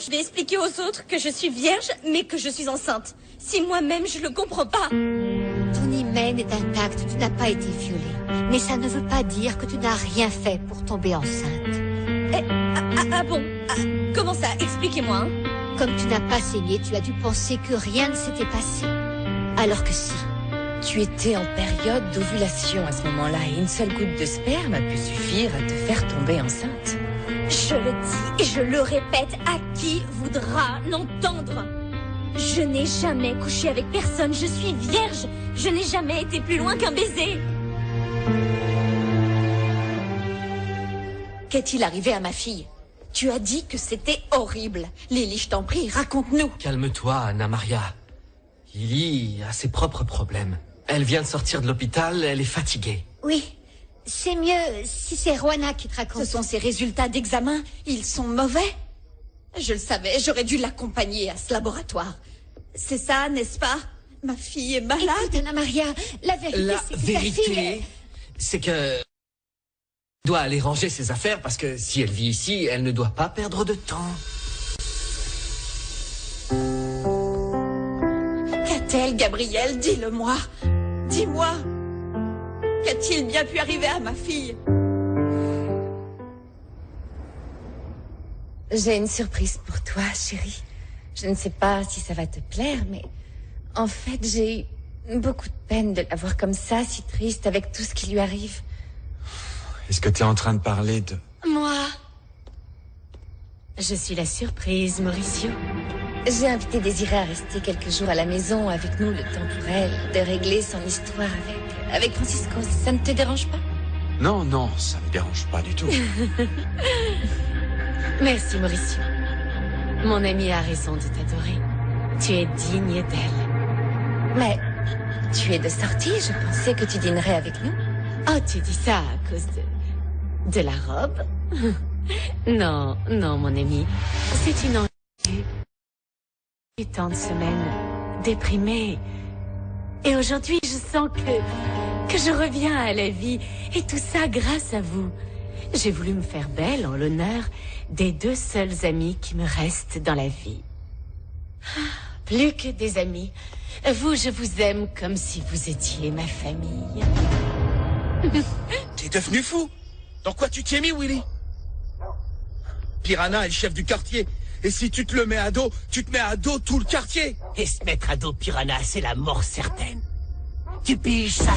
Je vais expliquer aux autres que je suis vierge, mais que je suis enceinte. Si moi-même je le comprends pas. Ton hymen est intact, tu n'as pas été violée. Mais ça ne veut pas dire que tu n'as rien fait pour tomber enceinte. Bon comment ça? Expliquez-moi. Hein. Comme tu n'as pas saigné, tu as dû penser que rien ne s'était passé. Alors que si. Tu étais en période d'ovulation à ce moment-là et une seule goutte de sperme a pu suffire à te faire tomber enceinte. Je le dis et je le répète à qui voudra l'entendre. Je n'ai jamais couché avec personne, je suis vierge. Je n'ai jamais été plus loin qu'un baiser. Qu'est-il arrivé à ma fille? Tu as dit que c'était horrible. Lily, je t'en prie, raconte-nous. Calme-toi, Anna Maria. Lily a ses propres problèmes. Elle vient de sortir de l'hôpital, elle est fatiguée. Oui, c'est mieux si c'est Rwana qui te raconte. Ce sont ses résultats d'examen. Ils sont mauvais. Je le savais, j'aurais dû l'accompagner à ce laboratoire. C'est ça, n'est-ce pas? Ma fille est malade. Écoute, Anna Maria, la vérité, La c'est que ta fille... vérité, c'est que... Elle doit aller ranger ses affaires parce que si elle vit ici, elle ne doit pas perdre de temps. Qu'a-t-elle, Gabrielle? Dis-le-moi. Dis-moi. Qu'a-t-il bien pu arriver à ma fille? J'ai une surprise pour toi, chérie. Je ne sais pas si ça va te plaire, mais... En fait, j'ai eu beaucoup de peine de la voir comme ça, si triste, avec tout ce qui lui arrive. Est-ce que tu es en train de parler de... Moi? Je suis la surprise, Mauricio. J'ai invité Désirée à rester quelques jours à la maison avec nous, le temps pour elle de régler son histoire avec Francisco. Ça ne te dérange pas? Non, non, ça me dérange pas du tout. Merci, Mauricio. Mon ami a raison de t'adorer. Tu es digne d'elle. Mais tu es de sortie, je pensais que tu dînerais avec nous. Oh, tu dis ça à cause de la robe? Non, non, mon ami. C'est une envie. Tant de semaines déprimée. Et aujourd'hui, je sens que je reviens à la vie. Et tout ça grâce à vous. J'ai voulu me faire belle en l'honneur des deux seuls amis qui me restent dans la vie. Plus que des amis. Vous, je vous aime comme si vous étiez ma famille. T'es devenu fou? Dans quoi tu t'es mis, Willy? Piranha est le chef du quartier. Et si tu te le mets à dos, tu te mets à dos tout le quartier. Et se mettre à dos Piranha, c'est la mort certaine. Tu piges ça?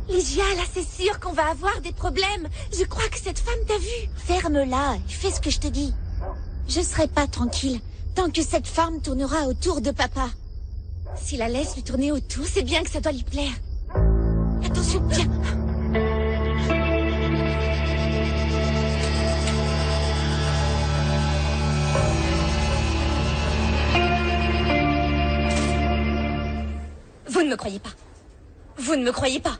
Lygia, là c'est sûr qu'on va avoir des problèmes. Je crois que cette femme t'a vu. Ferme-la, fais ce que je te dis. Je serai pas tranquille tant que cette femme tournera autour de papa. Si la laisse lui tourner autour, c'est bien que ça doit lui plaire. Attention, viens. Vous ne me croyez pas. Vous ne me croyez pas.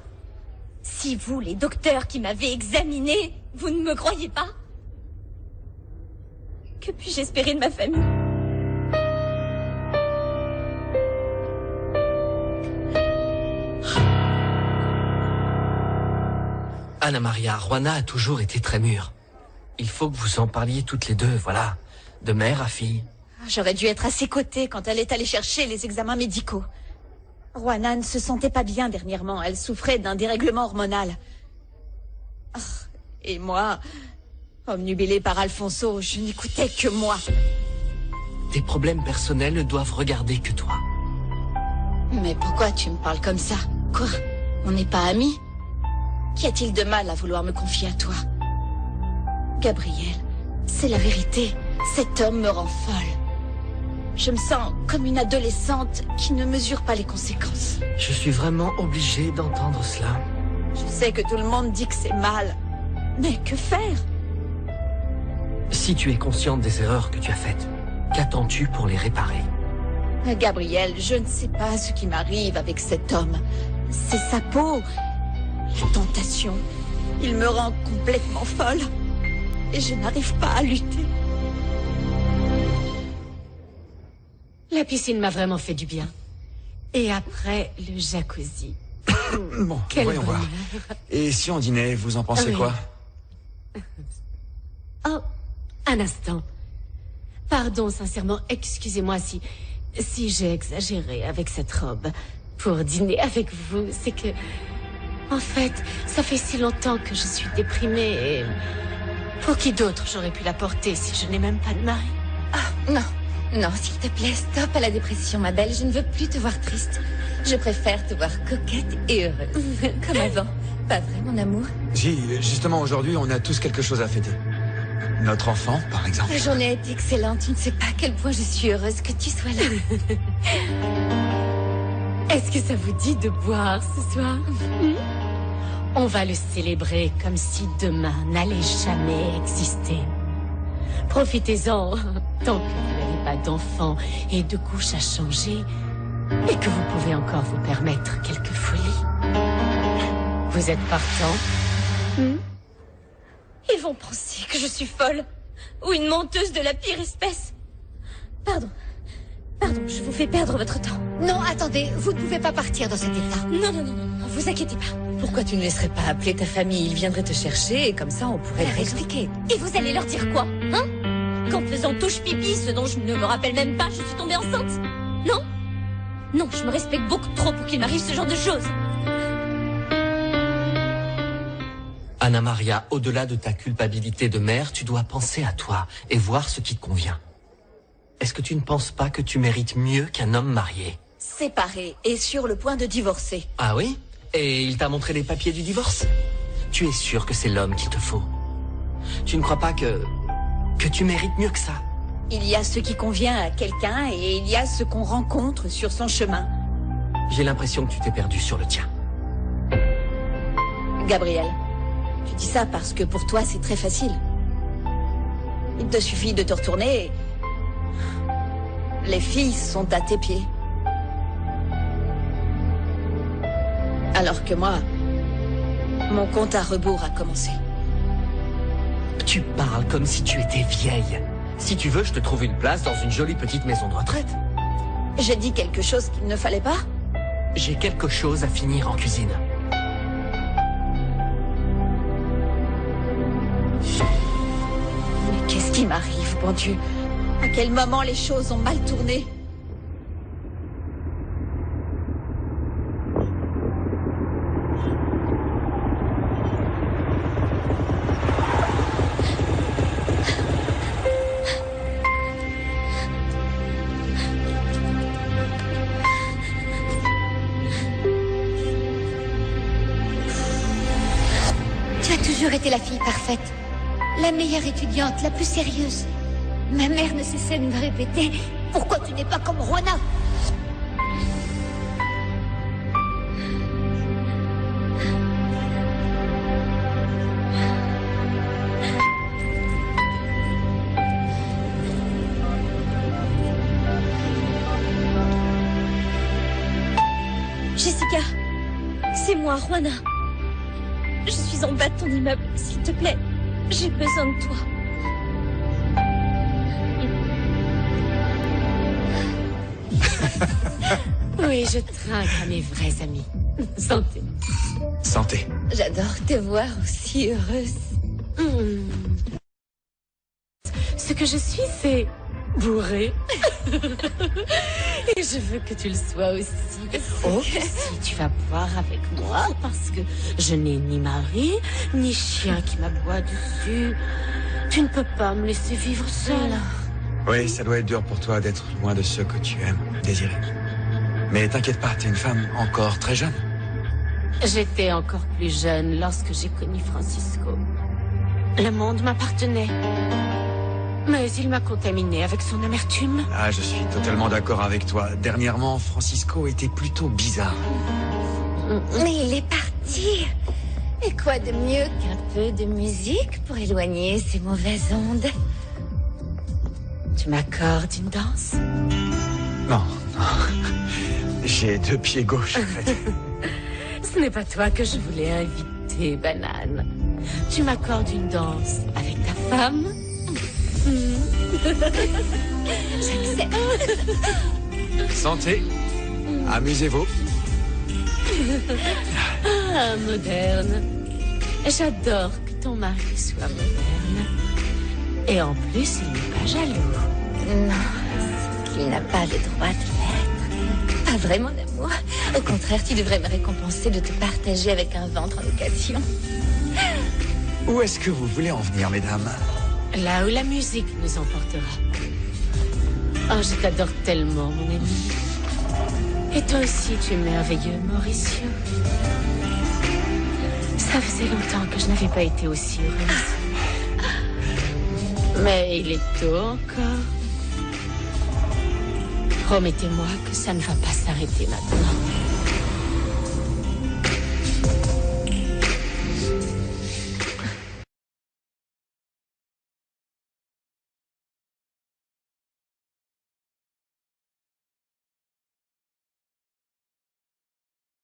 Si vous, les docteurs qui m'avez examiné, vous ne me croyez pas, que puis-je espérer de ma famille? Anna Maria, Rwana a toujours été très mûre. Il faut que vous en parliez toutes les deux, voilà. De mère à fille. J'aurais dû être à ses côtés quand elle est allée chercher les examens médicaux. Rwana ne se sentait pas bien dernièrement. Elle souffrait d'un dérèglement hormonal. Oh, et moi, obnubilée par Alfonso, je n'écoutais que moi. Tes problèmes personnels ne doivent regarder que toi. Mais pourquoi tu me parles comme ça? Quoi? On n'est pas amis? Qu'y a-t-il de mal à vouloir me confier à toi? Gabriel, c'est la vérité. Cet homme me rend folle. Je me sens comme une adolescente qui ne mesure pas les conséquences. Je suis vraiment obligé d'entendre cela. Je sais que tout le monde dit que c'est mal. Mais que faire? Si tu es consciente des erreurs que tu as faites, qu'attends-tu pour les réparer? Gabriel, je ne sais pas ce qui m'arrive avec cet homme. C'est sa peau. La tentation. Il me rend complètement folle. Et je n'arrive pas à lutter. La piscine m'a vraiment fait du bien. Et après, le jacuzzi. Bon, Quel voyons voir. bonheur. Et si on dînait, vous en pensez Oui. quoi? Oh, Un instant. Pardon, sincèrement, excusez-moi si j'ai exagéré avec cette robe pour dîner avec vous. C'est que, en fait, ça fait si longtemps que je suis déprimée et pour qui d'autre j'aurais pu la porter si je n'ai même pas de mari? Ah, non. Non, s'il te plaît, stop à la dépression, ma belle. Je ne veux plus te voir triste. Je préfère te voir coquette et heureuse. Comme avant. Pas vrai, mon amour? Si, justement, aujourd'hui, on a tous quelque chose à fêter. Notre enfant, par exemple. La journée a été excellente. Tu ne sais pas à quel point je suis heureuse que tu sois là. Est-ce que ça vous dit de boire ce soir? On va le célébrer comme si demain n'allait jamais exister. Profitez-en, tant que vous n'avez pas d'enfant et de couches à changer, et que vous pouvez encore vous permettre quelques folies. Vous êtes partant? Ils vont penser que je suis folle. Ou une menteuse de la pire espèce. Pardon, je vous fais perdre votre temps. Non, attendez, vous ne pouvez pas partir dans cet état. Non, vous inquiétez pas. Pourquoi tu ne laisserais pas appeler ta famille? Ils viendraient te chercher et comme ça on pourrait leur expliquer. Et vous allez leur dire quoi, hein? Qu'en faisant touche pipi, ce dont je ne me rappelle même pas, je suis tombée enceinte? Non? Non, je me respecte beaucoup trop pour qu'il m'arrive ce genre de choses. Anna Maria, au-delà de ta culpabilité de mère, tu dois penser à toi et voir ce qui te convient. Est-ce que tu ne penses pas que tu mérites mieux qu'un homme marié? Séparés et sur le point de divorcer. Ah oui? Et il t'a montré les papiers du divorce? Tu es sûr que c'est l'homme qu'il te faut? Tu ne crois pas que tu mérites mieux que ça? Il y a ce qui convient à quelqu'un et il y a ce qu'on rencontre sur son chemin. J'ai l'impression que tu t'es perdu sur le tien. Gabriel, tu dis ça parce que pour toi c'est très facile. Il te suffit de te retourner et... les filles sont à tes pieds. Alors que moi, mon compte à rebours a commencé. Tu parles comme si tu étais vieille. Si tu veux, je te trouve une place dans une jolie petite maison de retraite. J'ai dit quelque chose qu'il ne fallait pas? J'ai quelque chose à finir en cuisine. Mais qu'est-ce qui m'arrive, bon Dieu? À quel moment les choses ont mal tourné? Tu as toujours été la fille parfaite. La meilleure étudiante, la plus sérieuse. Ma mère ne cessait de me répéter « Pourquoi tu n'es pas comme Juana ?» Jessica, c'est moi, Juana. Je suis en bas de ton immeuble, s'il te plaît. J'ai besoin de toi. Oui, je trinque à mes vrais amis. Santé. Santé. J'adore te voir aussi heureuse. Ce que je suis, c'est bourrée. Et je veux que tu le sois aussi. Oh, si tu vas boire avec moi, parce que je n'ai ni mari, ni chien qui m'aboie dessus. Tu ne peux pas me laisser vivre seule. Oui, ça doit être dur pour toi d'être loin de ceux que tu aimes, Désirée. Mais t'inquiète pas, t'es une femme encore très jeune. J'étais encore plus jeune lorsque j'ai connu Francisco. Le monde m'appartenait. Mais il m'a contaminée avec son amertume. Ah, je suis totalement d'accord avec toi. Dernièrement, Francisco était plutôt bizarre. Mais il est parti. Et quoi de mieux qu'un peu de musique pour éloigner ces mauvaises ondes? Tu m'accordes une danse? Non, non. J'ai 2 pieds gauches, en fait. Ce n'est pas toi que je voulais inviter, banane. Tu m'accordes une danse avec ta femme? J'accepte. Santé. Amusez-vous. Ah, moderne. J'adore que ton mari soit moderne. Et en plus, il n'est pas jaloux. Non, c'est qu'il n'a pas le droit de l'être. Pas vraiment d'amour. Au contraire, tu devrais me récompenser de te partager avec un ventre en occasion. Où est-ce que vous voulez en venir, mesdames? Là où la musique nous emportera. Oh, je t'adore tellement, mon ami. Et toi aussi, tu es merveilleux, Mauricio. Ça faisait longtemps que je n'avais pas été aussi heureuse. Mais il est tôt encore. Promettez-moi que ça ne va pas s'arrêter maintenant.